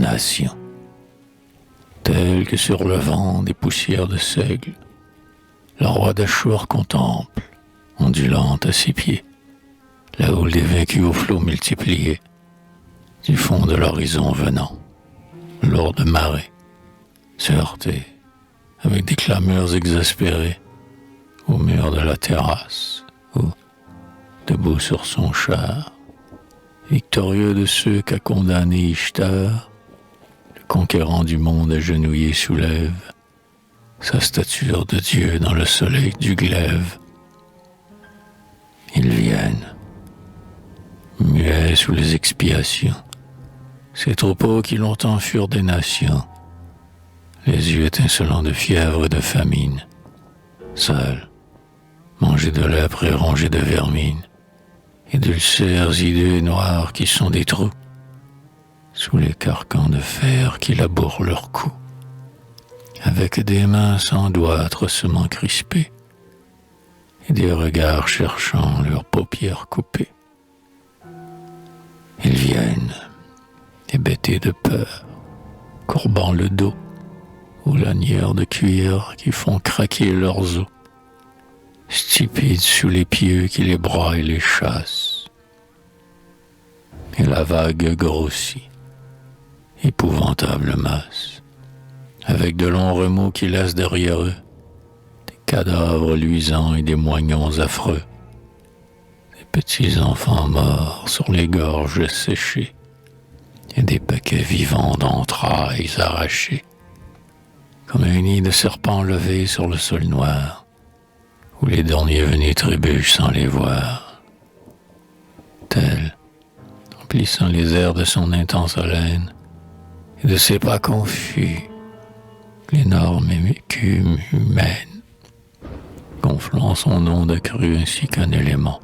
nation. Tel que sur le vent des poussières de seigle, le roi d'Achour contemple, ondulante à ses pieds, la houle des vaincus aux flots multipliés, du fond de l'horizon venant, lourde marée, se heurter, avec des clameurs exaspérées, au mur de la terrasse, où, debout sur son char, victorieux de ceux qu'a condamné Ishtar, le conquérant du monde agenouillé soulève sa stature de Dieu dans le soleil du glaive. Ils viennent, muets sous les expiations, ces troupeaux qui longtemps furent des nations, les yeux étincelants de fièvre et de famine, seuls, mangés de lèpre et rongés de vermine, et d'ulcères hideux et noirs qui sont des trous, sous les carcans de fer qui labourent leurs cou, avec des mains sans doigts atrocement crispées, et des regards cherchant leurs paupières coupées. Ils viennent, hébétés de peur, courbant le dos, aux lanières de cuir qui font craquer leurs os, stupides sous les pieux qui les broient et les chassent. Et la vague grossit, épouvantable masse, avec de longs remous qui laissent derrière eux des cadavres luisants et des moignons affreux, des petits enfants morts sur les gorges séchées et des paquets vivants d'entrailles arrachées, comme un nid de serpents levés sur le sol noir, où les derniers venus trébuchent sans les voir. Tel, emplissant les airs de son intense haleine et de ses pas confus, l'énorme écume humaine, gonflant son onde accrue ainsi qu'un élément,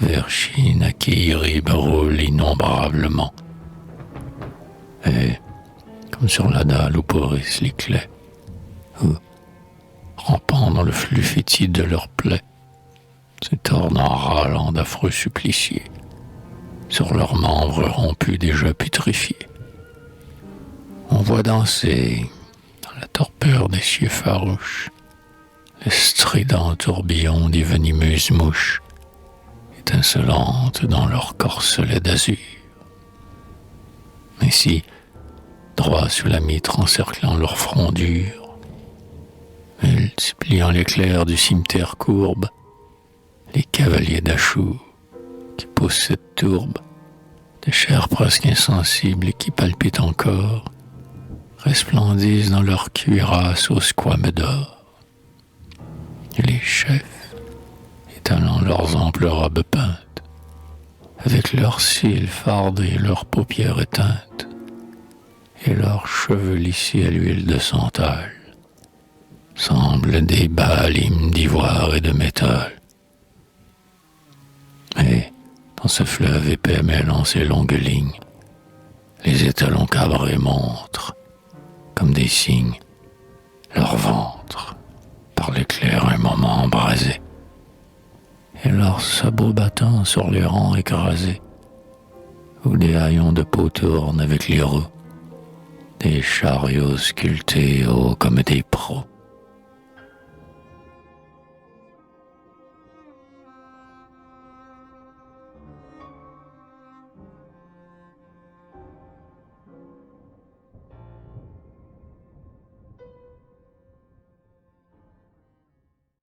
Verchine à Kyrie roule innombrablement, et, comme sur la dalle où pourrissent les claies, ou, rampant dans le flux fétide de leurs plaies, se tordent en râlant d'affreux suppliciés, sur leurs membres rompus déjà putrifiés. On voit danser, dans la torpeur des cieux farouches, le strident tourbillon des venimeuses mouches, étincelantes dans leur corselet d'azur. Ainsi, droit sous la mitre encerclant leur front dur, multipliant l'éclair du cimetière courbe, les cavaliers d'Achour qui poussent cette tourbe de chair presque insensible et qui palpite encore, resplendissent dans leur cuirasse aux squames d'or. Et les chefs, étalant leurs amples robes peintes, avec leurs cils fardés et leurs paupières éteintes, et leurs cheveux lissés à l'huile de santal, semblent des baalim d'ivoire et de métal. Et, dans ce fleuve épais mêlant ses longues lignes, les étalons cabrés montrent, comme des signes, leur ventre, par l'éclair un moment embrasé, et leurs sabots battant sur les rangs écrasés, où des haillons de peau tournent avec les roues, des chariots sculptés hauts comme des pros.